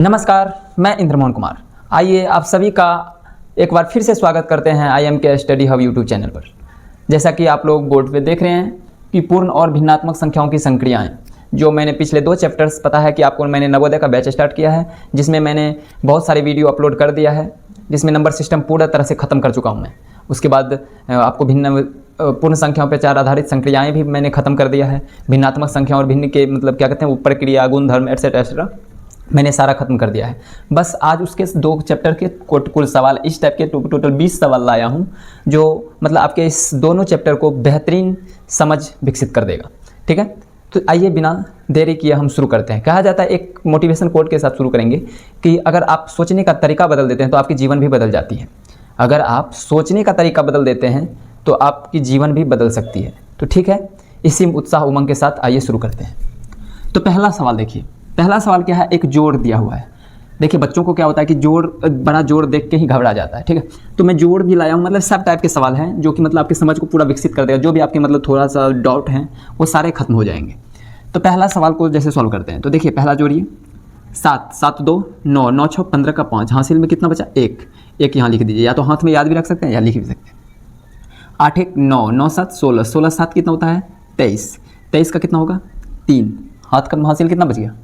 नमस्कार, मैं इंद्रमोहन कुमार। आइए आप सभी का एक बार फिर से स्वागत करते हैं IMK study hub YouTube channel पर। जैसा कि आप लोग बोर्ड पे देख रहे हैं कि पूर्ण और भिन्नात्मक संख्याओं की संक्रियाएं, जो मैंने पिछले 2 चैप्टर्स, पता है कि आपको, मैंने नवोदय का बैच स्टार्ट किया है, जिसमें मैंने बहुत सारे वीडियो अपलोड कर दिया है, जिसमें नंबर सिस्टम पूरा तरह से ख़त्म कर चुका हूँ मैं। उसके बाद आपको भिन्न पूर्ण संख्याओं पर 4 आधारित संक्रियाएँ भी मैंने ख़त्म कर दिया है। भिन्नात्मक संख्या और भिन्न के मतलब क्या कहते हैं, प्रक्रिया, गुणधर्म, एटसेट्रा मैंने सारा खत्म कर दिया है। बस आज उसके 2 चैप्टर के कुल सवाल, इस टाइप के टोटल 20 सवाल लाया हूँ, जो मतलब आपके इस दोनों चैप्टर को बेहतरीन समझ विकसित कर देगा। ठीक है, तो आइए बिना देरी किए हम शुरू करते हैं। कहा जाता है, एक मोटिवेशन कोट के साथ शुरू करेंगे कि अगर आप सोचने का तरीका बदल देते हैं तो आपकी जीवन भी बदल जाती है। अगर आप सोचने का तरीका बदल देते हैं तो आपकी जीवन भी बदल सकती है। तो ठीक है, इसी उत्साह उमंग के साथ आइए शुरू करते हैं। तो पहला सवाल देखिए। पहला सवाल क्या है, एक जोड़ दिया हुआ है। देखिए बच्चों को क्या होता है कि जोड़, बड़ा जोड़ देख के ही घबरा जाता है। ठीक है, तो मैं जोड़ भी लाया हूँ, मतलब सब टाइप के सवाल हैं जो कि मतलब आपकी समझ को पूरा विकसित कर देगा। जो भी आपके मतलब थोड़ा सा डाउट हैं वो सारे खत्म हो जाएंगे। तो पहला सवाल को जैसे सॉल्व करते हैं, तो देखिए पहला जोड़िए 7, 7 2 9, 9 6 15 का 5, हासिल में कितना बचा, 1 यहाँ लिख दीजिए, या तो हाथ में याद भी रख सकते हैं या लिख भी सकते हैं। 8 1 9, 9 7 16, 16 7 कितना होता है 23, 23 का कितना होगा 3, हाथ का हासिल कितना बच गया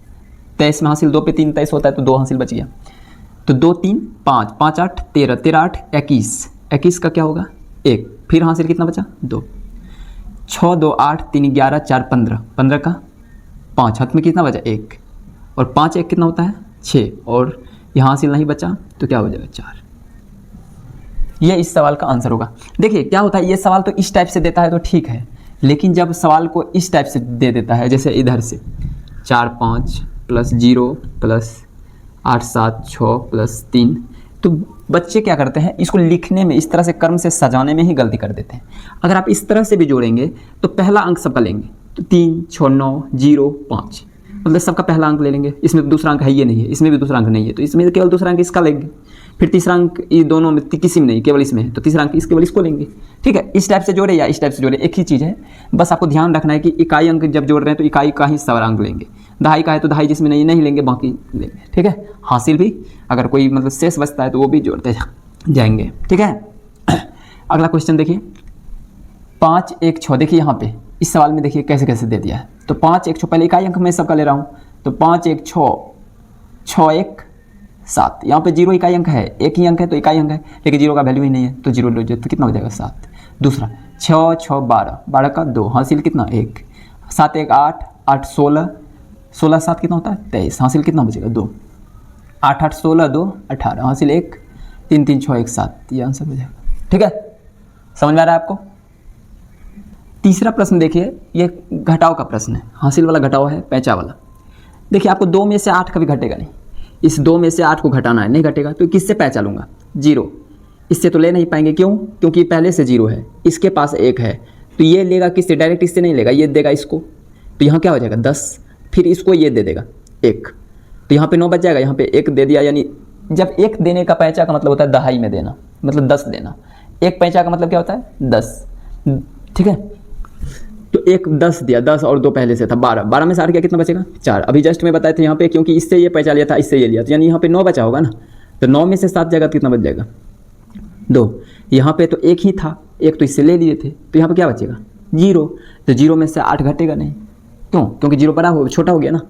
23 में हासिल 2 पे 3 23 होता है, तो 2 हासिल बच गया। तो 2 3 5, 5 8 13, 13 8 21, 21 का क्या होगा 1, फिर हासिल कितना बचा 2, 6 2 8 3 11 4 15, 15 का 5, हाथ में कितना बचा 1, और 5 1 कितना होता है 6, और यहाँ हासिल नहीं बचा तो क्या हो जाएगा 4। ये इस सवाल का आंसर होगा। देखिए क्या होता है, ये सवाल तो इस टाइप से देता है तो ठीक है, लेकिन जब सवाल को इस टाइप से दे देता है, जैसे इधर से 4 5 प्लस 0 प्लस 8 7 6 प्लस 3, तो बच्चे क्या करते हैं, इसको लिखने में इस तरह से क्रम से सजाने में ही गलती कर देते हैं। अगर आप इस तरह से भी जोड़ेंगे तो पहला अंक सबका लेंगे, तो 3 6 9 0 5, मतलब सबका पहला अंक ले लेंगे। इसमें दूसरा अंक है, ये नहीं है, इसमें भी दूसरा अंक नहीं है, तो इसमें केवल दूसरा अंक इसका लेंगे। फिर तीसरा अंक ये दोनों में किसी में नहीं, केवल इसमें है, तो तीसरा अंक केवल इसको लेंगे। ठीक है, इस टाइप से जोड़े या इस टाइप से जोड़े, एक ही चीज़ है। बस आपको ध्यान रखना है कि इकाई अंक जब जोड़ रहे हैं तो इकाई का ही सवार अंक लेंगे। दहाई का है तो दहाई जिसमें नहीं लेंगे, बाकी लेंगे। ठीक है, हासिल भी अगर कोई मतलब शेष बचता है तो वो भी जोड़ते जाएंगे। ठीक है, अगला क्वेश्चन देखिए 5 1 6। देखिए यहाँ पे इस सवाल में देखिए कैसे कैसे दे दिया है। तो 5 1 6, पहले इकाई अंक मैं सबका ले रहा हूँ, तो 5 1 6, 6 1 7। यहाँ पे 0 इकाई अंक है, एक ही अंक है तो इकाई अंक है, लेकिन 0 का वैल्यू ही नहीं है, तो 0 लो जाए तो कितना हो जाएगा 7। दूसरा 6 6 12, 12 का 2, हासिल कितना 1, 7 1 8, 8 16, 16 7 कितना होता है 23, हासिल कितना बचेगा 2, 8 8 16 2 18, हासिल 1, 3 3 6 1 7, ये आंसर हो जाएगा। ठीक है, समझ में आ रहा है आपको। तीसरा प्रश्न देखिए, ये घटाव का प्रश्न है, हासिल वाला घटाव है, पैंचा वाला। देखिए आपको 2 में से 8 कभी घटेगा नहीं, इस 2 में से 8 को घटाना है, नहीं घटेगा तो किससे पैंचा लूँगा 0, इससे तो ले नहीं पाएंगे। क्यों? क्योंकि पहले से 0 है, इसके पास 1 है, तो ये लेगा किससे, डायरेक्ट इससे नहीं लेगा, ये देगा इसको, तो यहाँ क्या हो जाएगा 10, फिर इसको ये दे देगा 1, तो यहाँ पे 9 बच जाएगा, यहाँ पे 1 दे दिया। यानी जब 1 देने का पैंचा का मतलब होता है दहाई में देना, मतलब 10 देना। 1 पैंचा का मतलब क्या होता है 10। ठीक है, तो 1 10 दिया, 10 और 2 पहले से था 12, 12 में से 8 क्या कितना बचेगा 4। अभी जस्ट में बताए थे यहाँ पे, क्योंकि इससे ये पैंचा लिया था, इससे ये लिया, तो यानी यहाँ पे 9 बचा होगा ना, तो 9 में से 7 जाएगा तो कितना बच जाएगा 2। यहाँ पे तो 1 ही था, 1 तो इससे ले लिए थे, तो यहाँ पे क्या बचेगा 0, तो 0 में से 8 घटेगा नहीं। क्यों? क्योंकि 0 बड़ा हो, छोटा हो गया ना।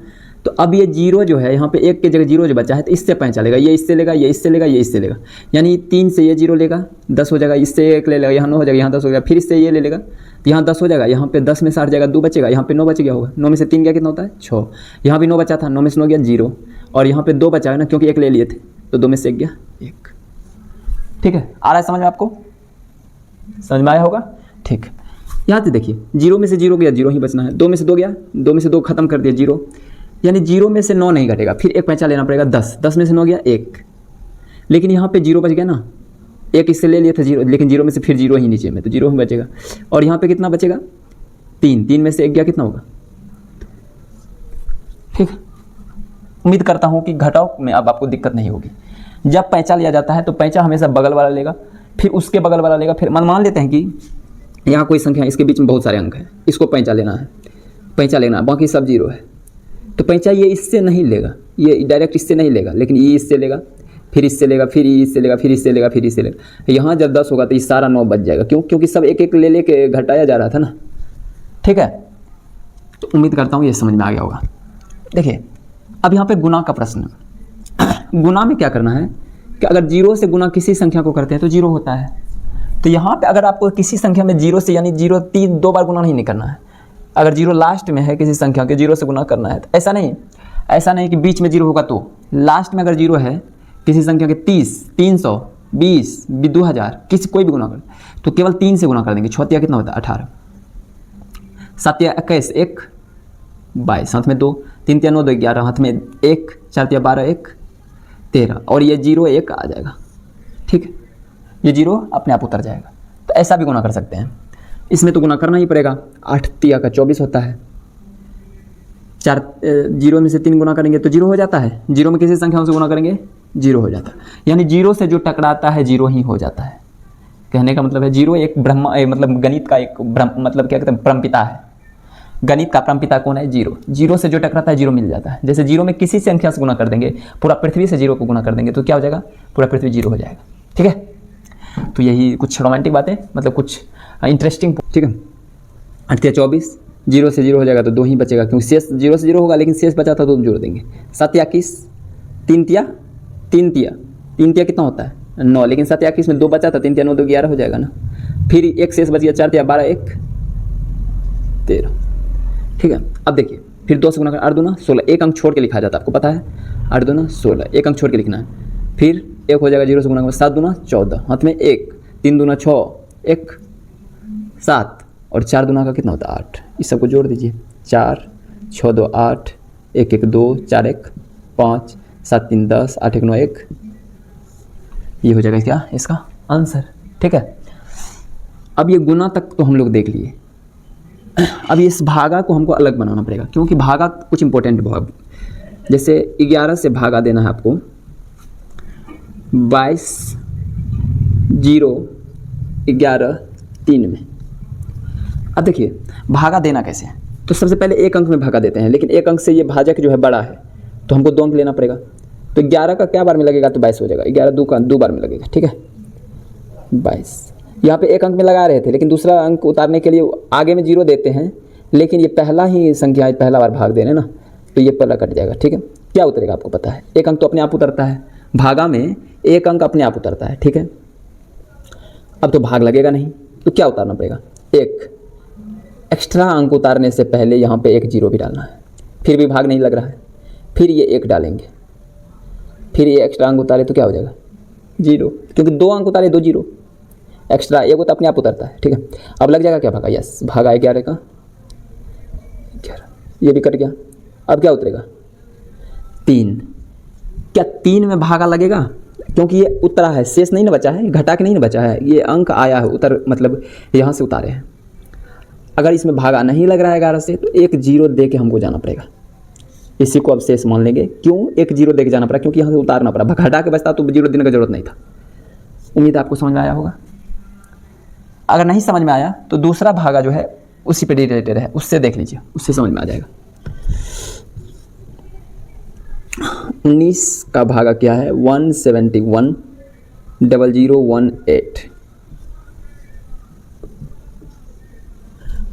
तो अब ये 0 जो है यहाँ पे 1 की जगह 0 जो बचा है, तो इससे पैंचा लेगा, ये इससे लेगा, ये इससे लेगा, ये इससे लेगा, यानी 3 से ये 0 लेगा 10 हो जाएगा, इससे 1 ले लेगा, यहाँ 9 हो जाएगा, यहाँ 10 हो जाएगा, फिर इससे ये ले लेगा तो यहाँ 10 हो जाएगा, यहाँ पे 10 में से 8 जाएगा 2 बचेगा, यहाँ पे 9 बच गया होगा, 9 में से 3 गया कितना होता है 6, यहाँ भी 9 बचा था, 9 में से 9 गया 0, और यहाँ पे 2 बचा है ना, क्योंकि 1 ले लिए थे, तो 2 में से 1 गया 1। ठीक है, आ रहा है समझ में आपको, समझ में आया होगा। ठीक, यहाँ से देखिए 0 में से 0 गया, 0 ही बचना है, 2 में से 2 गया, 2 में से 2 खत्म कर दिया 0, यानी 0 में से 9 नहीं घटेगा, फिर 1 पैंचा लेना पड़ेगा 10, 10 में से 9 गया 1, लेकिन यहाँ पे 0 बच गया ना, 1 इससे ले लिया था 0, लेकिन 0 में से फिर 0 ही नीचे में, तो 0 ही बचेगा, और यहाँ पे कितना बचेगा 3, 3 में से 1 गया कितना होगा। ठीक, उम्मीद करता हूँ कि घटाव में अब आपको दिक्कत नहीं होगी। जब पैंचा लिया जाता है तो पैंचा हमेशा बगल वाला लेगा, फिर उसके बगल वाला लेगा, फिर मान लेते हैं कि यहाँ कोई संख्या है, इसके बीच में बहुत सारे अंक हैं, इसको पैंचा लेना है, पैंचा लेना, बाकी सब 0 है, तो पैंचा ये इससे नहीं लेगा, ये डायरेक्ट इससे नहीं लेगा, लेकिन ये इससे लेगा, फिर इससे लेगा, फिर इससे लेगा, फिर इससे लेगा, फिर इससे लेगा। यहाँ जब 10 होगा तो ये सारा 9 बच जाएगा। क्यों? क्योंकि सब एक एक ले लेके घटाया जा रहा था ना। ठीक है, तो उम्मीद करता हूँ ये समझ में आ गया होगा। देखिए अब यहाँ पे गुना का प्रश्न। गुना में क्या करना है कि अगर 0 से गुना किसी संख्या को करते हैं तो 0 होता है। तो यहाँ पे अगर आपको किसी संख्या में 0 से यानी 0 2 बार गुना नहीं करना है। अगर 0 लास्ट में है किसी संख्या के 0 से गुना करना है, तो ऐसा नहीं कि बीच में 0 होगा तो लास्ट में अगर 0 है किसी संख्या के 30, 300, 20, 2000 किसी कोई भी गुना कर तो केवल 3 से गुना कर देंगे। 6 कितना होता है 18, 7 21 1 22, हाथ में 2, 3 9 2 11, हाथ में 1, 4 12 1 13 और ये 0 1 आ जाएगा। ठीक है, ये 0 अपने आप उतर जाएगा। तो ऐसा भी गुना कर सकते हैं। इसमें तो गुना करना ही पड़ेगा। 8 3 का 24 होता है। 4 0 में से 3 गुना करेंगे तो 0 हो जाता है। 0 में किसी संख्याओं से गुना करेंगे 0 हो जाता है। यानी 0 से जो टकराता है 0 ही हो जाता है। कहने का मतलब है 0 एक मतलब गणित का एक मतलब क्या कहते हैं परमपिता है। गणित का परमपिता कौन है? 0। 0 से जो टकराता है 0 मिल जाता है। जैसे 0 में किसी संख्या से गुना कर देंगे, पूरा पृथ्वी से 0 को गुना कर देंगे तो क्या हो जाएगा? पूरा पृथ्वी 0 हो जाएगा। ठीक है, तो यही कुछ रोमांटिक बातें, मतलब कुछ इंटरेस्टिंग। ठीक है, 8 3 24, 0 से 0 हो जाएगा तो 2 ही बचेगा, क्योंकि शेष 0 से 0 होगा लेकिन शेष बचा था तो जोड़ देंगे। 7 21, 3 तिया कितना होता है? 9, लेकिन 7 21 में 2 बचा था, 3 3 9 2 11 हो जाएगा ना। फिर एक शेष बच गया, 4 3 12 1 13। ठीक है, अब देखिए फिर 2 से गुना कर 8 दूना 16, एक अंक छोड़ के लिखा जाता है, आपको पता है। 8 दूना 16, एक अंक छोड़ के लिखना है। फिर 1 हो जाएगा 0 से गुना कर 7 दूना 14, हाथ में 1, 3 दूना 6 1 7 और 4 दूना का कितना होता है? 8। इस सबको जोड़ दीजिए। 4 6 2 8 1 1 2 4 1 5 7 3 10 8 1 9 1। ये हो जाएगा क्या इसका आंसर। ठीक है, अब ये गुना तक तो हम लोग देख लिए। अब इस भागा को हमको अलग बनाना पड़ेगा, क्योंकि भागा कुछ इंपॉर्टेंट भाग। जैसे 11 से भागा देना है आपको 22 0 11 3 में। अब देखिए भागा देना कैसे है, तो सबसे पहले एक अंक में भागा देते हैं, लेकिन एक अंक से ये भाजक जो है बड़ा है तो हमको 2 अंक लेना पड़ेगा। तो 11 का क्या बार में लगेगा? तो 22 हो जाएगा। 11 2 बार में लगेगा। ठीक है, 22। यहाँ पे एक अंक में लगा रहे थे, लेकिन दूसरा अंक उतारने के लिए आगे में 0 देते हैं, लेकिन ये पहला ही संख्या है, पहला बार भाग दे रहे हैं ना, तो ये पहला कट जाएगा। ठीक है, क्या उतरेगा आपको पता है? एक अंक तो अपने आप उतरता है, भागा में एक अंक अपने आप उतरता है। ठीक है, अब तो भाग लगेगा नहीं, तो क्या उतारना पड़ेगा? एक एक्स्ट्रा अंक उतारने से पहले यहाँ पे एक 0 भी डालना है। फिर भी भाग नहीं लग रहा है, फिर ये 1 डालेंगे, फिर ये एक्स्ट्रा अंक उतारे तो क्या हो जाएगा? 0, क्योंकि 2 अंक उतारे 2 0 एक्स्ट्रा, एक तो अपने आप उतरता है। ठीक है, अब लग जाएगा क्या भागा? यस, भागा 11 का 11, ये भी कट गया। अब क्या उतरेगा? 3। क्या 3 में भागा लगेगा? क्योंकि ये उतरा है, शेष नहीं ना बचा है, घटा के नहीं ना बचा है, ये अंक आया है उतर, मतलब यहाँ से उतारे हैं। अगर इसमें भागा नहीं लग रहा है 11 से, तो एक 0 दे के हमको जाना पड़ेगा। इसी को अब शेष मान लेंगे। क्यों एक 0 दे के जाना पड़ा? क्योंकि यहाँ से उतारना पड़ा। घटा के बचता तो 0 देने का जरूरत नहीं था। उम्मीद आपको समझ में आया होगा। अगर नहीं समझ में आया तो दूसरा भागा जो है उसी पे रिलेटेड है, उससे देख लीजिए, उससे समझ में आ जाएगा। 19 का भागा क्या है? 171 0018।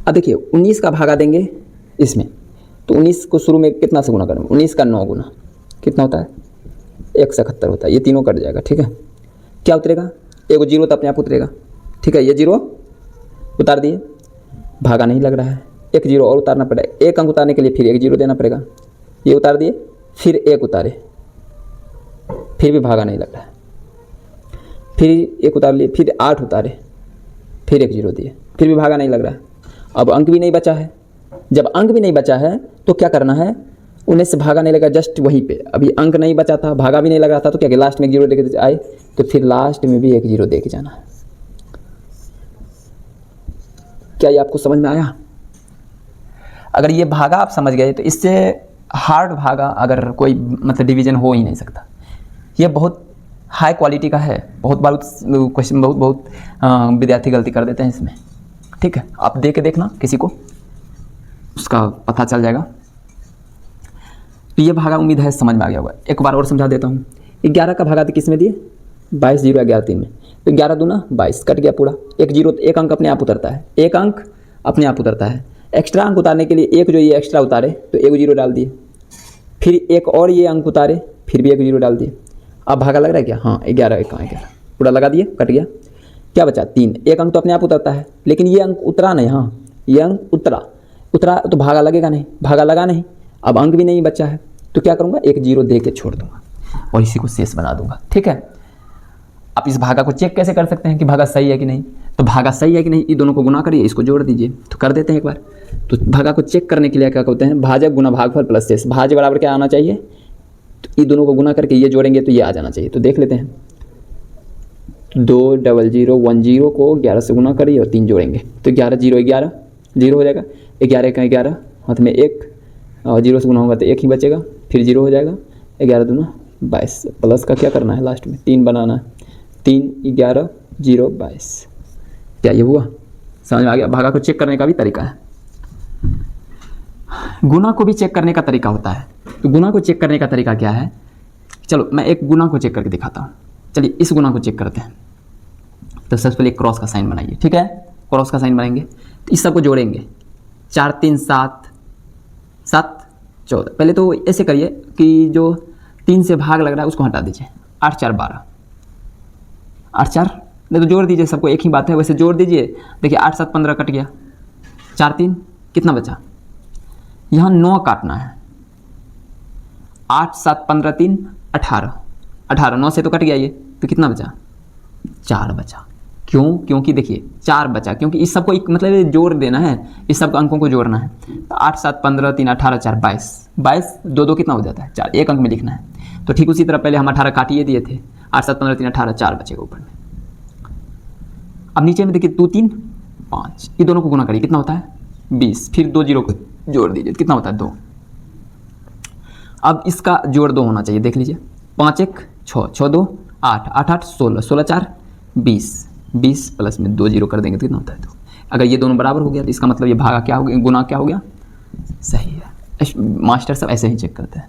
अब देखिए 19 का भागा देंगे इसमें, तो 19 को शुरू में कितना से गुना करेंगे? 19 का 9 गुना कितना होता है? 171 होता है। ये तीनों कट जाएगा। ठीक है, क्या उतरेगा? एगो 0 तो अपने आप उतरेगा। ठीक है, ये 0 उतार दिए, भागा नहीं लग रहा है, एक 0 और उतारना पड़ेगा। एक अंक उतारने के लिए फिर एक 0 देना पड़ेगा। ये उतार दिए, फिर एक उतारे, फिर भी भागा नहीं लग रहा है, फिर एक उतार लिए, फिर 8 उतारे, फिर एक 0 दिए, फिर भी भागा नहीं लग रहा है। अब अंक भी नहीं बचा है। जब अंक भी नहीं बचा है तो क्या करना है? 19 से भागा नहीं लगा, जस्ट वहीं पे अभी अंक नहीं बचा था, भागा भी नहीं लग रहा था, तो क्या लास्ट में एक 0 देके आए, तो फिर लास्ट में भी एक 0 दे के जाना है। क्या ये आपको समझ में आया? अगर ये भागा आप समझ गए तो इससे हार्ड भागा अगर कोई मतलब डिवीजन हो ही नहीं सकता। ये बहुत हाई क्वालिटी का है। बहुत बार क्वेश्चन बहुत विद्यार्थी गलती कर देते हैं इसमें। ठीक है, आप दे के देखना किसी को, उसका पता चल जाएगा। तो ये भागा उम्मीद है समझ में आ गया होगा। एक बार और समझा देता हूँ। 11 का भागा तो किस में दिए, 22 0 11 3 में। तो 11 दूना 22 कट गया पूरा। एक जीरो, एक अंक अपने आप उतरता है, एक अंक अपने आप उतरता है। एक्स्ट्रा अंक उतारने के लिए एक जो ये एक्स्ट्रा उतारे तो एक जीरो डाल दिए, फिर एक और ये अंक उतारे फिर भी एक जीरो डाल दिए। अब भागा लग रहा है क्या, हाँ 11 1 11 पूरा लगा दिए, कट गया। क्या बचा 3, एक अंक तो अपने आप उतरता है लेकिन ये अंक उतरा नहीं, हाँ ये अंक उतरा तो भागा लगेगा नहीं, भागा लगा नहीं, अब अंक भी नहीं बचा है तो क्या करूँगा, एक जीरो दे के छोड़ दूंगा और इसी को शेष बना दूंगा। ठीक है, आप इस भागा को चेक कैसे कर सकते हैं कि भागा सही है कि नहीं। तो भागा सही है कि नहीं, ये दोनों को गुना करिए, इसको जोड़ दीजिए। तो कर देते हैं एक बार। तो भागा को चेक करने के लिए क्या कहते हैं, भाजक गुना भागफल प्लस शेष। भाज्य बराबर क्या आना चाहिए, तो ये दोनों को गुना करके ये जोड़ेंगे तो ये आ जाना चाहिए। तो देख लेते हैं, 2 0 0 1 0 को 11 से गुना करिए और 3 जोड़ेंगे तो 11 0 11 0 हो जाएगा। 11 1 11 हाथ में 1 और 0 से गुना होगा तो 1 ही बचेगा, फिर 0 हो जाएगा। 11 दूना 22 प्लस का क्या करना है लास्ट में 3 बनाना है, 3 11 0 22। क्या ये हुआ, समझ में आ गया। भागा को चेक करने का भी तरीका है, गुना को भी चेक करने का तरीका होता है। तो गुना को चेक करने का तरीका क्या है, चलो मैं एक गुना को चेक करके दिखाता हूँ। चलिए इस गुना को चेक करते हैं। तो सबसे पहले क्रॉस का साइन बनाइए, ठीक है, क्रॉस का साइन बनाएंगे तो इस सबको जोड़ेंगे। 4 3 7 7 14। पहले तो ऐसे करिए कि जो 3 से भाग लग रहा है उसको हटा दीजिए। 8 4 12, 8 4 नहीं तो जोड़ दीजिए, सबको एक ही बात है, वैसे जोड़ दीजिए। देखिए 8 7 15 कट गया, 4 3 कितना बचा, यहाँ 9 काटना है। 8 7 15 3 18 18, 9 से तो कट गया ये, तो कितना बचा, 4 बचा। क्यों, क्योंकि देखिए 4 बचा क्योंकि इस सबको एक मतलब जोड़ देना है, इस सब अंकों को जोड़ना है। तो 8 7 15 3 18 4 22 22 2 2 कितना हो जाता है 4, एक अंक में लिखना है। तो ठीक उसी तरह पहले हम 18 काटिए दिए थे, 8 7 15 3 18 4 बचेगा ऊपर में। अब नीचे में देखिए 2 3 5, ये दोनों को गुना करिए कितना होता है 20, फिर 2 0 को जोड़ दीजिए कितना होता है 2। अब इसका जोड़ 2 होना चाहिए, देख लीजिए 5 1 6 6 2 8 8 8 16 16 4 20 20 प्लस में 2 0 कर देंगे तो कितना होता है 2। अगर ये दोनों बराबर हो गया तो इसका मतलब ये भागा क्या हो गया, गुना क्या हो गया, सही है। मास्टर सब ऐसे ही चेक करते हैं।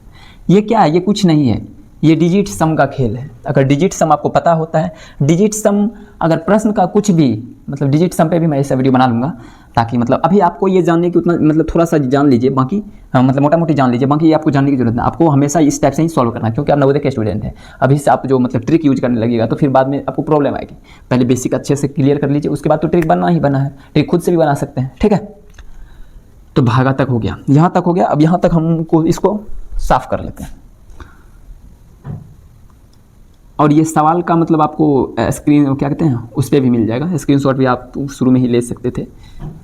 ये क्या है, ये कुछ नहीं है, ये डिजिट सम का खेल है। अगर डिजिट सम आपको पता होता है, डिजिट सम अगर प्रश्न का कुछ भी मतलब डिजिट सम पे भी मैं ऐसा वीडियो बना लूँगा ताकि मतलब अभी आपको ये जानने की उतना मतलब थोड़ा सा जान लीजिए, बाकी मतलब मोटा मोटी जान लीजिए, बाकी ये आपको जानने की जरूरत नहीं। आपको हमेशा इस टाइप से ही सॉल्व करना है क्योंकि आप नवोदय के स्टूडेंट हैं। अभी से आप जो मतलब ट्रिक यूज करने लगेगा तो फिर बाद में आपको प्रॉब्लम आएगी। पहले बेसिक अच्छे से क्लियर कर लीजिए, उसके बाद तो ट्रिक बनना ही बना है, ट्रिक खुद से भी बना सकते हैं, ठीक है। तो भागा तक हो गया, यहाँ तक हो गया। अब यहाँ तक हमको इसको साफ कर लेते हैं। और ये सवाल का मतलब आपको स्क्रीन क्या कहते हैं उस पर भी मिल जाएगा, स्क्रीनशॉट भी आप शुरू में ही ले सकते थे,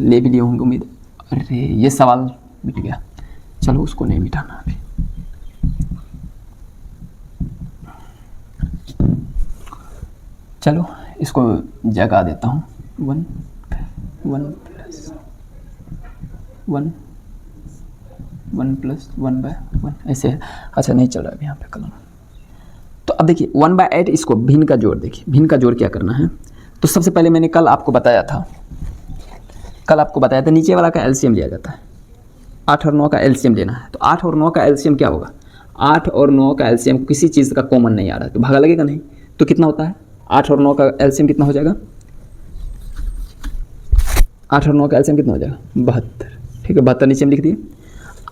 ले भी लिए होंगे उम्मीद। अरे ये सवाल मिट गया, चलो उसको नहीं मिटाना अभी। चलो इसको जगा देता हूँ। 1 1 प्लस 1 1 प्लस 1/1 ऐसे है। अच्छा नहीं चल रहा है यहाँ पे कलम। तो अब देखिए 1/8 इसको भिन्न का जोड़, देखिए भिन्न का जोड़ क्या करना है। तो सबसे पहले मैंने कल आपको बताया था, नीचे वाला का एलसीएम लिया जाता है। 8 और 9 का एलसीएम लेना है। तो 8 और 9 का एलसीएम क्या होगा, 8 और 9 का एलसीएम किसी चीज़ का कॉमन नहीं आ रहा है तो भागा लगेगा नहीं। तो कितना होता है 8 और 9 का एलसीएम कितना हो जाएगा, 8 और 9 का एलसीएम कितना हो जाएगा 72। ठीक है 72 नीचे में लिख दिए।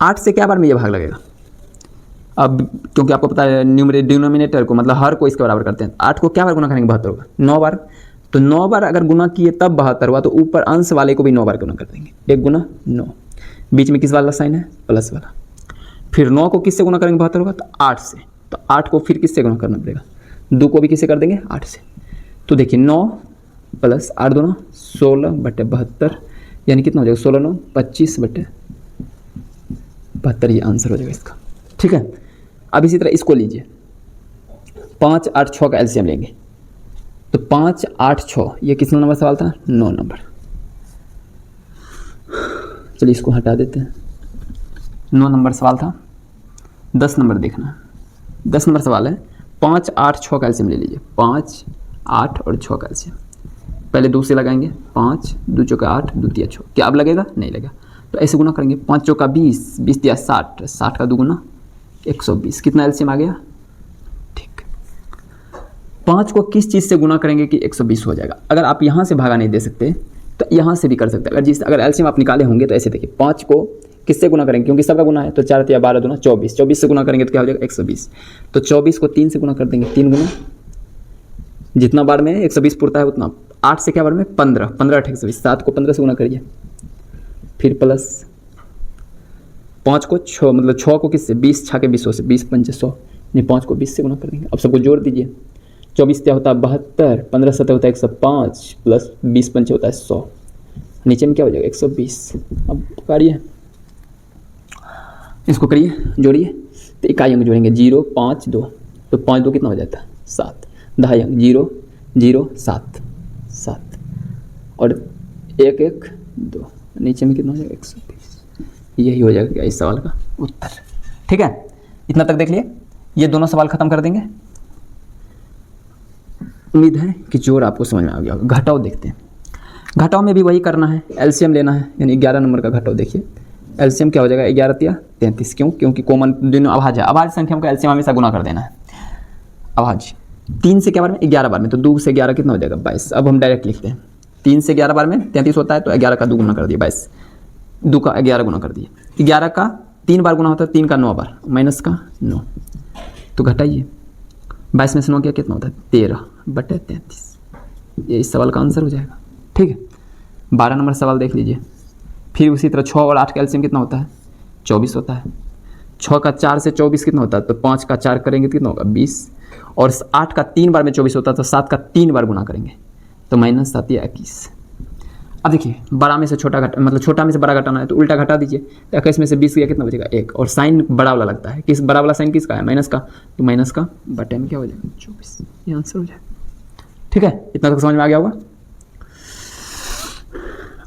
8 से क्या बार में ये भाग लगेगा, अब क्योंकि आपको पता है डिनोमिनेटर को मतलब हर को इसके बराबर करते हैं। 8 को क्या बार गुना करेंगे 72 होगा, 9 बार। तो 9 बार अगर गुना किए तब 72 हुआ तो ऊपर अंश वाले को भी 9 बार गुना कर देंगे, 1 गुना 9। बीच में किस वाला साइन है, प्लस वाला। फिर 9 को किससे गुना करेंगे 72 होगा, तो 8 से। तो 8 को फिर किससे गुना करना पड़ेगा, 2 को भी किससे कर देंगे 8 से। तो देखिए 9 प्लस 8 2 16/72 यानी कितना हो जाएगा 16 9 25/72, ये आंसर हो जाएगा इसका। ठीक है, अब इसी तरह इसको लीजिए 5 8 6 का एलसीएम लेंगे। तो 5 8 6 ये कितना नंबर सवाल था, 9 नंबर। चलिए इसको हटा देते हैं, 9 नंबर सवाल था। 10 नंबर देखना है, 10 नंबर सवाल है 5 8 6 का एलसीएम ले लीजिए। 5 8 और 6 का एलसीएम पहले 2 से लगाएंगे, 5 2 चौका 8 2 तिया 6, क्या अब लगेगा नहीं लगेगा। तो ऐसे गुना करेंगे, 5 चौका 20 20 तिया 60 60 का 2 गुना 120 कितना एलसीएम आ गया? ठीक, 5 को किस चीज़ से गुना करेंगे कि 120 हो जाएगा? अगर आप यहाँ से भागा नहीं दे सकते तो यहाँ से भी कर सकते हैं। अगर एलसीएम आप निकाले होंगे तो ऐसे देखिए, 5 को किससे गुना करेंगे, क्योंकि सबका गुना है, तो 4 या 12 दूना 24, 24 से गुना करेंगे तो क्या हो जाएगा? 120। तो 24 को 3 से गुना कर देंगे, 3 गुना, जितना बार में 120 पुरता है उतना, 8 से क्या बार में 15, 15 8 120, 7 को 15 से गुना करिए, फिर प्लस 5 को 6, मतलब 6 को किससे? 20, 6 के 20 से, 20 5 100, नहीं 5 को 20 से गुना कर देंगे। अब सबको जोड़ दीजिए, 24 क्या होता है? 72, 15 7 होता है 105, प्लस 20 5 होता है 100, नीचे में क्या हो जाएगा? 120। अब करिए, इसको करिए, जोड़िए, तो इकाई अंक जोड़ेंगे, 0 5 2, तो 5 2 कितना हो जाता है? 7, दहाई अंक 0 0 7 7, और 1 1 2, नीचे में कितना हो जाएगा? 120। यही हो जाएगा इस सवाल का उत्तर। ठीक है, इतना तक देख लिए, ये दोनों सवाल खत्म कर देंगे। उम्मीद है कि जोड़ आपको समझ में आ गया होगा। घटाव देखते हैं, घटाव में भी वही करना है, एलसीएम लेना है, यानी 11 नंबर का घटाव। देखिए एलसीएम क्या हो जाएगा? 11 तिया 33, क्यों? क्योंकि कॉमन दोनों अभाज्य है, अभाज्य संख्याओं का एलसीएम हमेशा गुना कर देना है। अभाज्य 3 से क्या बार में? 11 बार में, तो 2 से 11 कितना हो जाएगा? 22। अब हम डायरेक्ट लिखते हैं, 3 से 11 बार में 33 होता है, तो 11 का 2 गुना कर दिए 22, 2 का 11 गुना कर दिए, 11 का 3 बार गुना होता है, 3 का 9 बार, माइनस का 9, तो घटाइए, 22 में से 9 कितना होता है? 13/33। ये इस सवाल का आंसर हो जाएगा। ठीक है, 12 नंबर सवाल देख लीजिए। फिर उसी तरह 6 और 8 का एलसीएम कितना होता है? 24 होता है। 6 का 4 से 24 कितना होता है? तो 5 का 4 करेंगे तो कितना होगा? 20, और 8 का 3 बार में 24 होता है, तो 7 का 3 बार गुना करेंगे, तो -7 या 21। अब देखिए, बड़ा में से छोटा घटा, मतलब छोटा में से बड़ा घटाना है, तो उल्टा घटा दीजिए, तो 21 में से 20 गया, कितना बचेगा? 1, और साइन बड़ा वाला लगता है, किस बड़ा वाला साइन किसका है? माइनस का, तो माइनस का बटे में क्या हो जाएगा? 24। ये आंसर हो जाएगा। ठीक है, इतना तक समझ में आ गया होगा।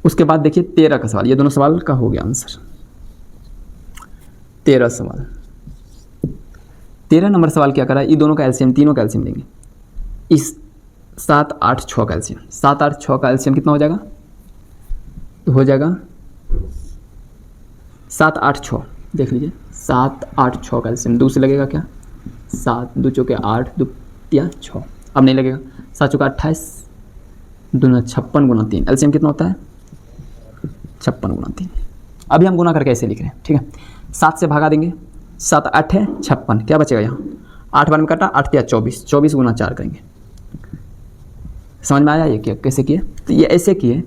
उसके बाद देखिए 13 का सवाल, ये दोनों सवाल का हो गया आंसर। 13 सवाल, 13 नंबर सवाल क्या करा है? ये दोनों का एलसीएम, तीनों का एलसीएम देंगे। इस 7 8 6 का एलसीएम, 7 8 6 का एलसीएम कितना हो जाएगा? तो हो जाएगा 7 8 6, देख लीजिए, 7 8 6 का एलसीएम, 2 से लगेगा क्या? 7 2 चौके 8, 2 तिया 6, अब नहीं लगेगा, 7 चौका 28, 2 56 गुना 3, एलसीएम कितना होता है? 56 गुना 3। अभी हम गुना करके ऐसे लिख रहे हैं। ठीक है, 7 से भागा देंगे, 7 8 है 56, क्या बचेगा यहाँ? 8 बार में काटा, 8 तिया 24, 24 गुना 4 करेंगे। समझ में आया ये क्या कैसे किए? तो ये ऐसे किए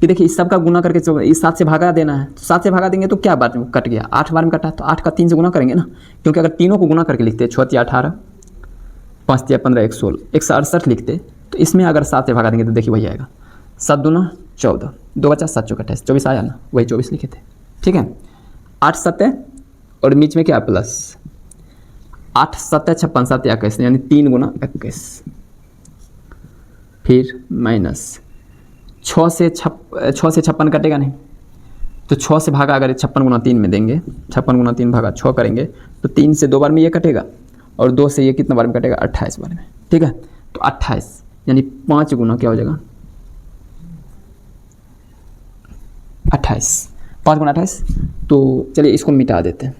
कि देखिए, इस सब का गुना करके इस 7 से भागा देना है, तो 7 से भागा देंगे तो क्या बात में कट गया? 8 बार में कटा, तो 8 का 3 से गुना करेंगे ना, क्योंकि अगर तीनों को गुना करके लिखते, 6 तिया 18, 5 तिया 15, 116, 168 लिखते, तो इसमें अगर 7 से भागा देंगे तो देखिए वही आएगा, 7 दूना 14, 2 बचा 7 चौका 28, 24 आया ना, वही 24 लिखे थे। ठीक है, 8 7 और बीच में क्या प्लस, 8 7 56, 7 21, यानी 3 गुना 21, फिर माइनस 6 से 56 कटेगा नहीं, तो 6 से भागा अगर 56 गुना 3 में देंगे, 56 गुना 3 भागा 6 करेंगे, तो 3 से 2 बार में ये कटेगा, और 2 से ये कितना बार में कटेगा? 28 बार में। ठीक है, तो 28 यानी 5 गुना क्या हो जाएगा? 28, 5 गुना 28। तो चलिए इसको मिटा देते हैं।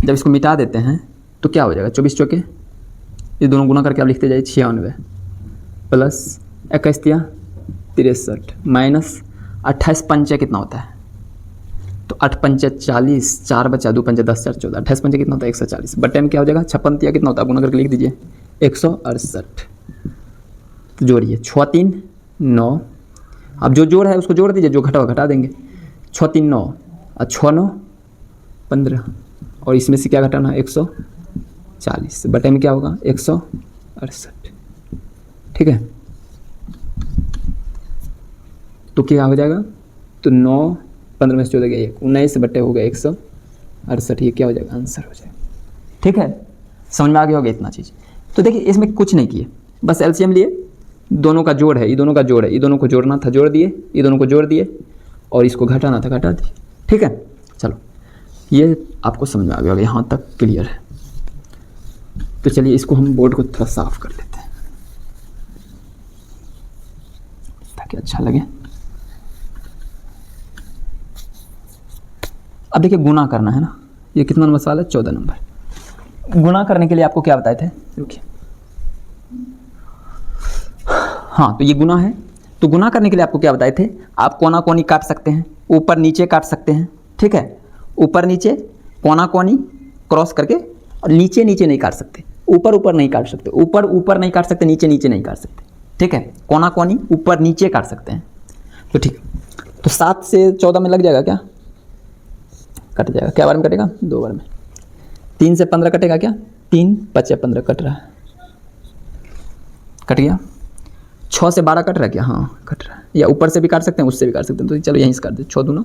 जब इसको मिटा देते हैं तो क्या हो जाएगा? 24 चौके, ये दोनों गुना करके आप लिखते जाइए, 96 प्लस 21 तिया 63 माइनस 28 पंचे कितना होता है? तो 8 पंचे 40, 4 बचा, 2 पंचे 10, 4 14, 28 पंचे कितना होता है? 140, बटे में क्या हो जाएगा? 56 तिया कितना होता है? गुना करके लिख दीजिए, 168। तो जोड़िए, 6 3 9, अब जो जोड़ है उसको जोड़ दीजिए, जो घटा हुआ घटा देंगे, 6 3 9 और 6 9 15, और इसमें से क्या घटाना है? 140, बटे में क्या होगा? 168। ठीक है, तो क्या हो जाएगा? तो 9 15 में से 14 गया 1, 19 बटे हो गया 168, ये क्या हो जाएगा? आंसर हो जाएगा। ठीक है, समझ में आ गया होगा इतना चीज़। तो देखिए इसमें कुछ नहीं किए, बस एलसीएम लिए, दोनों का जोड़ है, ये दोनों का जोड़ है, ये दोनों को जोड़ना था जोड़ दिए, ये दोनों को जोड़ दिए, और इसको घटाना था घटा दिए। ठीक है, चलो ये आपको समझ में आ गया होगा, यहाँ तक क्लियर है। तो चलिए इसको हम बोर्ड को थोड़ा साफ कर लेते हैं ताकि अच्छा लगे। अब देखिए गुना करना है ना, ये कितना नंबर सवाल है, 14 नंबर। गुना करने के लिए आपको क्या बताए थे, रुकिए, हाँ तो ये गुना है, तो गुना करने के लिए आपको क्या बताए थे, आप कोना कोनी काट सकते हैं, ऊपर नीचे काट सकते हैं, ठीक है, ऊपर नीचे कोना कोनी क्रॉस करके, और नीचे नीचे नहीं काट सकते, ऊपर ऊपर नहीं काट सकते, ऊपर ऊपर नहीं काट सकते, नीचे नीचे नहीं काट सकते, ठीक है, कोना कोनी ऊपर नीचे काट सकते हैं। तो ठीक, तो 7 से 14 में लग जाएगा क्या, कट जाएगा, क्या बार में कटेगा, 2 बार में। 3 से 15 कटेगा क्या, 3 5 15 कट रहा है, कट गया। 6 से 12 कट रहा है क्या, हाँ कट रहा है, या ऊपर से भी काट सकते हैं, उससे भी काट सकते हैं, तो चलो यहीं से काट दे, 6 दूना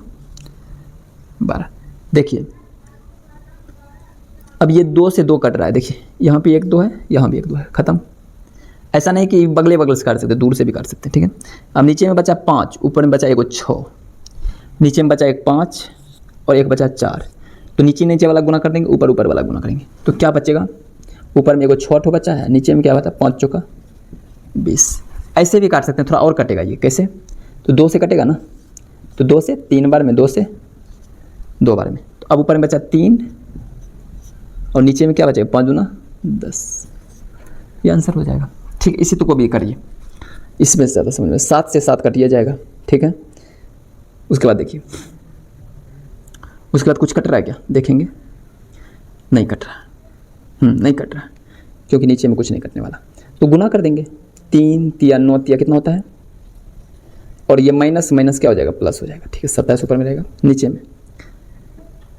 12। देखिए अब ये 2 से 2 कट रहा है, देखिए यहाँ पे 1 2 है, यहाँ भी 1 2 है, खत्म। ऐसा नहीं कि बगले बगल से काट सकते, दूर से भी काट सकते हैं, ठीक है। अब नीचे में बचा 5, ऊपर में बचा 1 6, नीचे में बचा 1 5 और 1 बचा 4, तो नीचे नीचे वाला गुना कर देंगे, ऊपर ऊपर वाला गुना करेंगे, तो क्या बचेगा, ऊपर में 1 6 ठो बचा है, नीचे में क्या बचा, 5 चौका 20। ऐसे भी काट सकते हैं, थोड़ा और कटेगा, ये कैसे, तो 2 से कटेगा ना, तो 2 से 3 बार में, 2 से 2 बार में, तो अब ऊपर में बचा 3 और नीचे में क्या बचेगा, 5 दूना 10, ये आंसर हो जाएगा, ठीक। इसी तो को भी करिए, इसमें से ज़्यादा समझ में, 7 से 7 कटिया जाएगा, ठीक है। उसके बाद देखिए, उसके बाद कुछ कट रहा है क्या, देखेंगे, नहीं कट रहा, नहीं कट रहा, क्योंकि नीचे में कुछ नहीं कटने वाला, तो गुना कर देंगे, 3 तिया 9 तिया कितना होता है, और ये माइनस माइनस क्या हो जाएगा, प्लस हो जाएगा, ठीक है। 27 ऊपर में रहेगा, नीचे में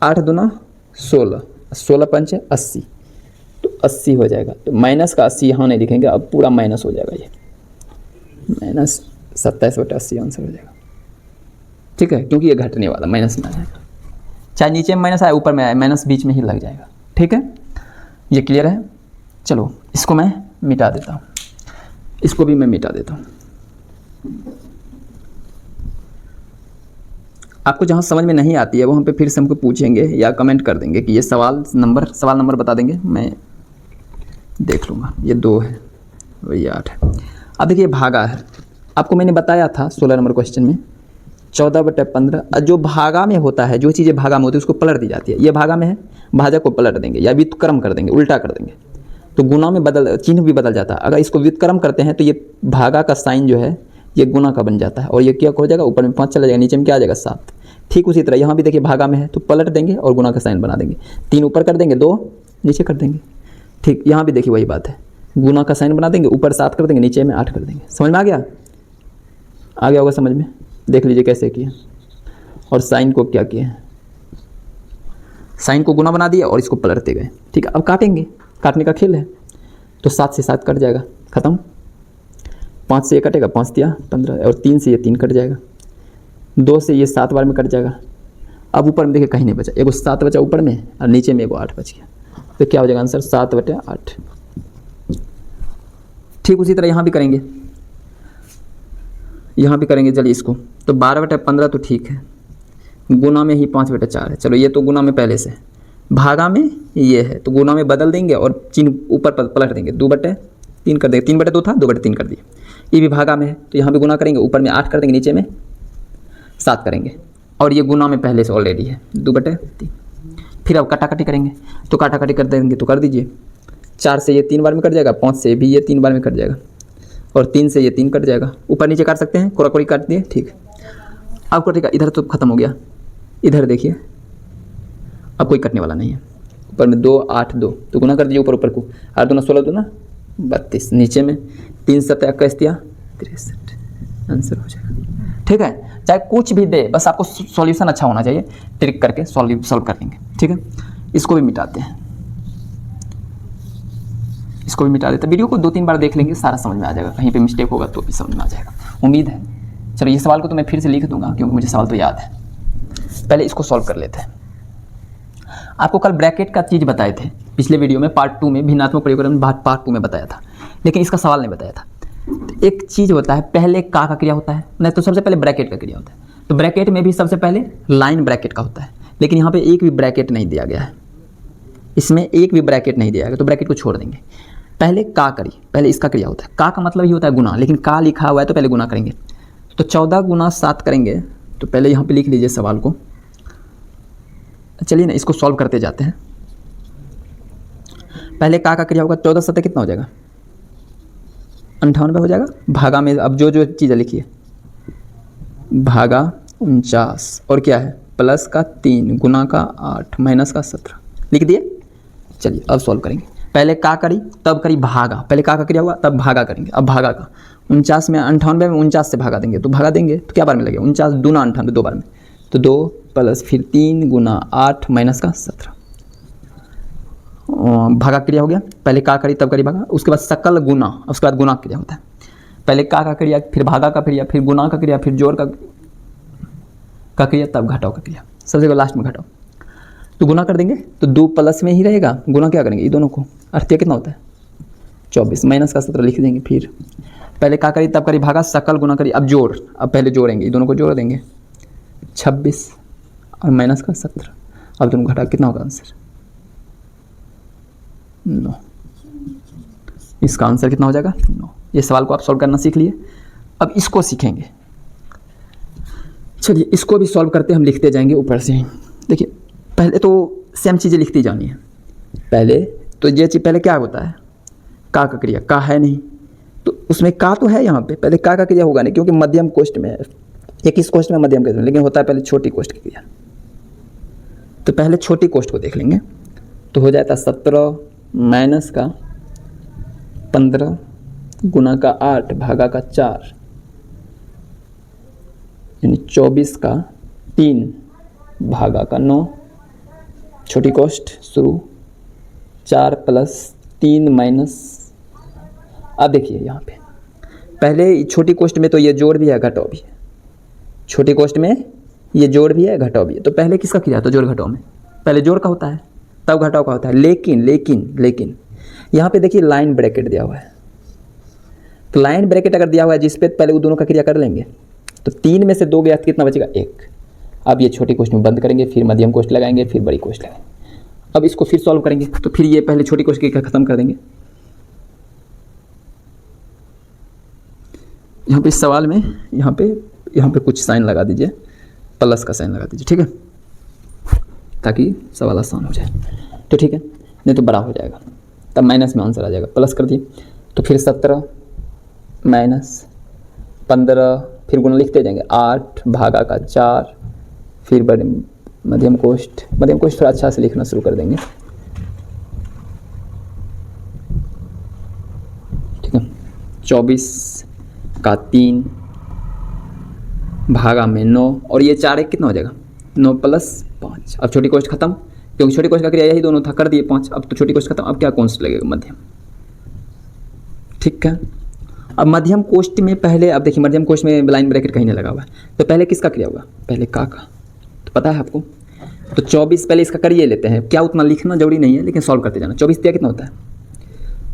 8 दूना 16, 16 पंच 80, तो 80 हो जाएगा, तो माइनस का 80 यहाँ नहीं लिखेंगे, अब पूरा माइनस हो जाएगा, ये माइनस 27/80 आंसर हो जाएगा, ठीक है, क्योंकि ये घटने वाला माइनस में आ जाएगा, चाहे नीचे में माइनस आए ऊपर में आए, माइनस बीच में ही लग जाएगा, ठीक है। ये क्लियर है, चलो इसको मैं मिटा देता हूँ, इसको भी मैं मिटा देता हूँ। आपको जहाँ समझ में नहीं आती है वहाँ पे फिर से हमको पूछेंगे या कमेंट कर देंगे कि ये सवाल नंबर बता देंगे, मैं देख लूँगा। ये 2 है, वही 8 है। अब देखिए भागा है, आपको मैंने बताया था 16 नंबर क्वेश्चन में 14/15, जो भागा में होता है, जो चीज़ें भागा में होती है उसको पलट दी जाती है। ये भागा में है, भाजक को पलट देंगे या व्युत्क्रम कर देंगे, उल्टा कर देंगे, तो गुना में चिन्ह भी बदल जाता है। अगर इसको व्युत्क्रम करते हैं तो ये भागा का साइन जो है ये गुना का बन जाता है, और ये क्या हो जाएगा, ऊपर में 5 चला जाएगा, नीचे में क्या आ जाएगा 7। ठीक उसी तरह यहाँ भी देखिए भागा में है तो पलट देंगे और गुना का साइन बना देंगे, 3 ऊपर कर देंगे, 2 नीचे कर देंगे। ठीक, यहाँ भी देखिए वही बात है, गुना का साइन बना देंगे, ऊपर 7 कर देंगे, नीचे में 8 कर देंगे। समझ में आ गया होगा समझ में, देख लीजिए कैसे किया। और साइन को क्या किया, साइन को गुना बना दिया और इसको पलटते गए। ठीक है, अब काटेंगे, काटने का खेल है, तो 7 से 7 कट जाएगा, खत्म। 5 से ये कटेगा, 5 दिया 15, और 3 से ये 3 कट जाएगा, 2 से ये 7 बार में कट जाएगा। अब ऊपर में देखिए कहीं नहीं बचा, एगो 7 बचा ऊपर में और नीचे में एगो 8 बच गया, तो क्या हो जाएगा आंसर 7/8। ठीक उसी तरह यहाँ भी करेंगे, यहाँ भी करेंगे। चलिए इसको, तो 12/15 तो ठीक है, गुना में ही 5/4 है। चलो ये तो गुना में पहले से, भागा में ये है तो गुना में बदल देंगे और चिन्ह ऊपर पलट देंगे, 2/3 कर देंगे, 3/2 था 2/3 कर दिए। ये भी भागा में है तो यहाँ भी गुना करेंगे, ऊपर में 8 कर देंगे, नीचे में 7 करेंगे, और ये गुना में पहले से ऑलरेडी है 2/3। फिर अब काटाकाटी करेंगे, तो काटाकाटी कर देंगे तो कर दीजिए, 4 से ये 3 बार में कट जाएगा, 5 से भी ये 3 बार में कट जाएगा, और 3 से ये 3 कट जाएगा। ऊपर नीचे काट सकते हैं, कोड़ा काट दिए। ठीक, अब कटेगा, इधर तो खत्म हो गया, इधर देखिए अब कोई कटने वाला नहीं है। ऊपर में 2 8 2 तो गुना कर दीजिए ऊपर ऊपर को, 8 दूना 16 दूना 32, नीचे में 3 7 21 दिया 63, आंसर हो जाएगा। ठीक है, चाहे कुछ भी दे, बस आपको सॉल्यूशन अच्छा होना चाहिए, ट्रिक करके सॉल्व कर देंगे। ठीक है, इसको भी मिटाते हैं, इसको भी मिटा देते हैं। वीडियो को 2-3 बार देख लेंगे, सारा समझ में आ जाएगा, कहीं पे मिस्टेक होगा तो भी समझ में आ जाएगा, उम्मीद है। चलो ये सवाल को तो मैं फिर से लिख दूंगा क्योंकि मुझे सवाल तो याद है। पहले इसको सॉल्व कर लेते हैं। आपको कल ब्रैकेट का चीज़ बताए थे पिछले वीडियो में, पार्ट 2 में, भिन्नात्मक प्रयोगकरण पार्ट 2 में बताया था, लेकिन इसका सवाल नहीं बताया था। तो एक चीज़ होता है, पहले का क्रिया होता है, नहीं तो सबसे पहले ब्रैकेट का क्रिया होता है। तो ब्रैकेट में भी सबसे पहले लाइन ब्रैकेट का होता है, लेकिन यहाँ पे एक भी ब्रैकेट नहीं दिया गया है, इसमें एक भी ब्रैकेट नहीं दिया गया, तो ब्रैकेट को छोड़ देंगे। पहले का करिए, पहले इसका क्रिया होता है। का मतलब ही होता है गुना, लेकिन का लिखा हुआ है तो पहले गुना करेंगे। तो 14 गुना 7 करेंगे, तो पहले यहाँ पे लिख लीजिए सवाल को, चलिए ना इसको सॉल्व करते जाते हैं। पहले का क्रिया होगा, 14 सतह कितना हो जाएगा, 98 हो जाएगा। भागा में अब जो जो चीज़ें लिखिए, भागा 49 और क्या है प्लस का 3 गुना का 8 माइनस का 17 लिख दिए। चलिए अब सॉल्व करेंगे। पहले का करी तब करी भागा, पहले का क्रिया हुआ तब भागा करेंगे। अब भागा का 49 में 98 में 49 से भागा देंगे तो भागा देंगे तो क्या बार में लगेगा 49 दूना 98 दो बार में, तो 2 प्लस फिर 3 गुना 8 माइनस का 17 भागा क्रिया हो गया। पहले का करी तब करी भागा, उसके बाद सकल गुना, उसके बाद गुना क्रिया होता है। पहले का क्रिया फिर भागा का क्रिया फिर गुना का क्रिया फिर जोड़ का क्रिया तब घटाओ का क्रिया, सबसे लास्ट में घटाओ। तो गुना कर देंगे तो 2 प्लस में ही रहेगा, गुना क्या करेंगे ये दोनों को, अर्थ कितना होता है 24 माइनस का 17 लिख देंगे। फिर पहले का करी तब करी भागा, सकल गुना करी, अब जोड़, अब पहले जोड़ेंगे ये दोनों को जोड़ देंगे 26 और माइनस का 17, अब दोनों घटा कितना होगा आंसर 9। इसका आंसर कितना हो जाएगा 9। ये सवाल को आप सॉल्व करना सीख लिए, अब इसको सीखेंगे। चलिए इसको भी सॉल्व करते हम लिखते जाएंगे ऊपर से ही। देखिए पहले तो सेम चीज़ें लिखती जानी है। पहले तो ये चीज़ पहले क्या होता है का क्रिया, का है नहीं तो उसमें का तो है यहाँ पे, पहले का क्रिया होगा नहीं क्योंकि मध्यम कोष्ठ में है, ये किस कोष्ठ में मध्यम कोष्ठ में, लेकिन होता है पहले छोटी कोष्ठ की क्रिया। तो पहले छोटी कोष्ठ को देख लेंगे तो हो जाता 17 माइनस का 15 गुना का 8 भागा का 4 यानी 24 का 3 भागा का 9, छोटी कोष्ठ शुरू 4 प्लस 3 माइनस। अब देखिए यहाँ पे पहले छोटी कोष्ठ में तो ये जोड़ भी है घटाव भी है, छोटी कोष्ठ में ये जोड़ भी है घटाव भी है। तो पहले किसका किया तो जोड़ घटाव में पहले जोड़ का होता है तब घटाव का होता है। लेकिन यहाँ पे देखिए लाइन ब्रैकेट दिया हुआ है, तो लाइन ब्रैकेट अगर दिया हुआ है जिस पे पहले वो दोनों का क्रिया कर लेंगे तो 3 में से 2 गया कितना बचेगा 1। अब ये छोटी कोष्ठ में बंद करेंगे फिर मध्यम कोष्ठ लगाएंगे फिर बड़ी कोष्ठ लगाएंगे। अब इसको फिर सॉल्व करेंगे तो फिर ये पहले छोटी कोष्ठ की खत्म कर देंगे। यहाँ पे इस सवाल में यहाँ पे कुछ साइन लगा दीजिए, प्लस का साइन लगा दीजिए, ठीक है, ताकि सवाल आसान हो जाए। तो ठीक है, नहीं तो बड़ा हो जाएगा तब माइनस में आंसर आ जाएगा। प्लस कर दिए तो फिर 17 माइनस 15 फिर गुना लिखते जाएंगे 8 भागा का 4 फिर बड़े मध्यम कोष्ठ थोड़ा अच्छा से लिखना शुरू कर देंगे, ठीक है। 24 का 3 भागा में 9 और ये 4 एक कितना हो जाएगा 9 प्लस 5। अब छोटी कोष्ठ खत्म क्योंकि छोटी कोष्ठ का क्रिया यही दोनों था, कर दिए 5। अब तो छोटी कोष्ठ खत्म, अब क्या कौनसा लगेगा मध्यम, ठीक है। अब मध्यम कोष्ठ में पहले, अब देखिए मध्यम कोष्ठ में लाइन ब्रैकेट कहीं नहीं लगा हुआ है तो पहले किसका क्रिया होगा, पहले का, तो पता है आपको। तो 24 पहले इसका करिए लेते हैं, क्या उतना लिखना जरूरी नहीं है लेकिन सॉल्व करते जाना। 24 दिया कितना होता है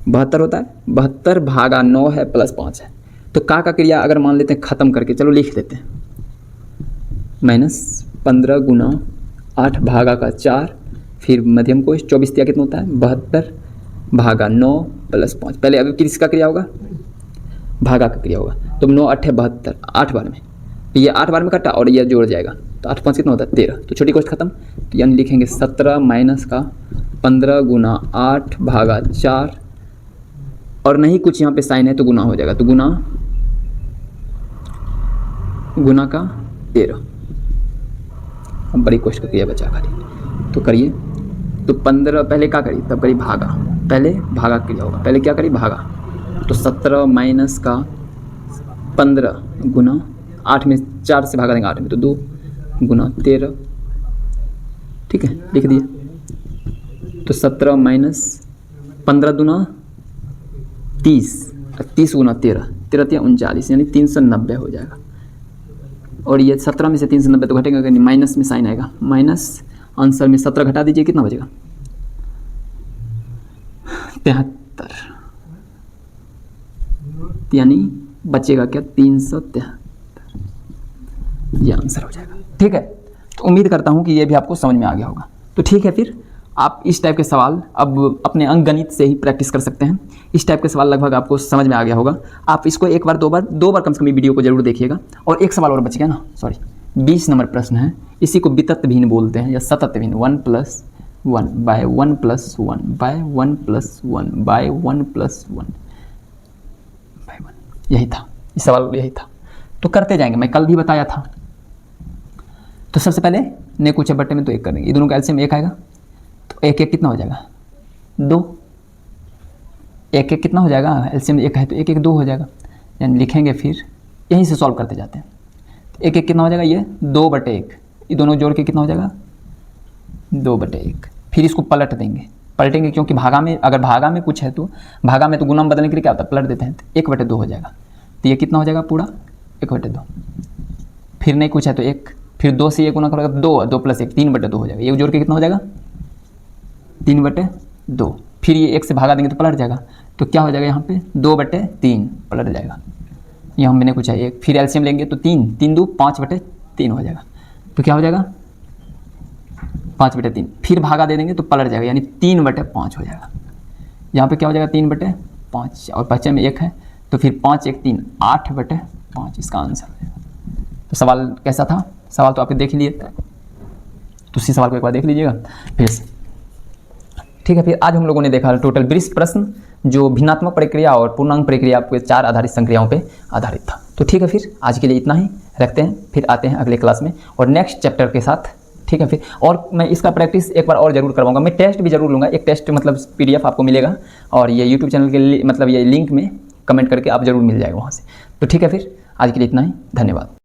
72 होता है, 72 भागा 9 है प्लस 5 है। तो का क्रिया अगर मान लेते हैं खत्म करके, चलो लिख लेते हैं माइनस 15 गुना 8 भागा का 4 फिर मध्यम कोष्ठ 24 दिया कितना होता है 72 भागा 9 प्लस 5। पहले अभी किसका क्रिया होगा भागा का क्रिया होगा, तो 9 8 72 8 बार में, ये 8 बार में कटा और ये जोड़ जाएगा तो 8 5 कितना होता है 13। तो छोटी कोष्ठ खत्म, तो यानी लिखेंगे 17 माइनस का 15 गुना 8 भागा 4 और नहीं कुछ यहाँ पे साइन है तो गुना हो जाएगा, तो गुना का 13। अब बड़ी कोष्ठ का क्रिया बचा खाली, तो करिए। तो 15 पहले क्या करी तब करी भागा, पहले भागा क्रिया होगा, पहले क्या करी भागा, तो 17 माइनस का 15 गुना 8 में 4 से भागा देंगे 8 में तो 2 गुना 13, ठीक है, लिख दिए। तो 17 माइनस 15 दूना 30 30 गुना 13 39 यानी 390 हो जाएगा। और ये 17 में से 390 तो घटेगा कि नहीं, माइनस में साइन आएगा, माइनस आंसर में 17 घटा दीजिए कितना बचेगा 73, यानी बचेगा क्या 373, ये आंसर हो जाएगा, ठीक है। तो उम्मीद करता हूँ कि ये भी आपको समझ में आ गया होगा। तो ठीक है, फिर आप इस टाइप के सवाल अब अपने अंकगणित से ही प्रैक्टिस कर सकते हैं। इस टाइप के सवाल लगभग आपको समझ में आ गया होगा। आप इसको एक बार दो बार कम से कम वीडियो को जरूर देखिएगा। और एक सवाल और बच गया ना, सॉरी, 20 नंबर प्रश्न है। इसी को वितत भिन्न बोलते हैं या सतत भिन्न। 1 + 1 बाय 1 + 1 बाय 1 + 1 बाय 1 + 1 बाय 1, यही था, इस सवाल यही था। तो करते जाएंगे, मैं कल भी बताया था। तो सबसे पहले ने कुछ बट्टे में तो 1 करेंगे, ये दोनों का एलसीएम 1 आएगा, तो 1 1 कितना हो जाएगा 2, 1 1 कितना हो जाएगा, एलसीएम 1 है तो 1 1 2 हो जाएगा, यानी लिखेंगे फिर यहीं से सॉल्व करते जाते हैं। 1 1 कितना हो जाएगा, ये 2/1, ये दोनों जोड़ के कितना हो जाएगा 2/1। फिर इसको पलट देंगे, पलटेंगे क्योंकि भागा में, अगर भागा में कुछ है तो भागा में तो गुना में बदलने के लिए क्या होता है, पलट देते हैं, तो 1/2 हो जाएगा। तो ये कितना हो जाएगा पूरा 1/2। फिर नहीं कुछ है तो 1, फिर 2 से 1 गुना करोगे 2, 2 + 1 3/2 हो जाएगा। ये जोड़ के कितना हो जाएगा 3/2। फिर ये 1 से भागा देंगे तो पलट जाएगा, तो क्या हो जाएगा यहाँ पे 2/3 पलट जाएगा। यहाँ मैंने कुछ है 1, फिर एलसीएम लेंगे तो 3 3 2 5/3 हो जाएगा, तो क्या हो जाएगा 5/3। फिर भागा दे देंगे तो पलट जाएगा, यानी 3/5 हो जाएगा। यहाँ पे क्या हो जाएगा 3/5, और बच्चे में 1 है तो फिर 5 1 3 8/5 इसका आंसर हो जाएगा। तो सवाल कैसा था, सवाल तो आपने देख लिए, तो उसी सवाल को एक बार देख लीजिएगा फिर से। ठीक है, फिर आज हम लोगों ने देखा टोटल 20 प्रश्न जो भिन्नात्मक प्रक्रिया और पूर्णांक प्रक्रिया के 4 आधारित संक्रियाओं पे आधारित था। तो ठीक है, फिर आज के लिए इतना ही रखते हैं, फिर आते हैं अगले क्लास में और नेक्स्ट चैप्टर के साथ। ठीक है, फिर और मैं इसका प्रैक्टिस एक बार और जरूर करवाऊंगा, मैं टेस्ट भी जरूर लूँगा। एक टेस्ट मतलब PDF आपको मिलेगा और ये यूट्यूब चैनल के मतलब ये लिंक में कमेंट करके आप जरूर मिल जाएगा वहाँ से। तो ठीक है, फिर आज के लिए इतना ही, धन्यवाद।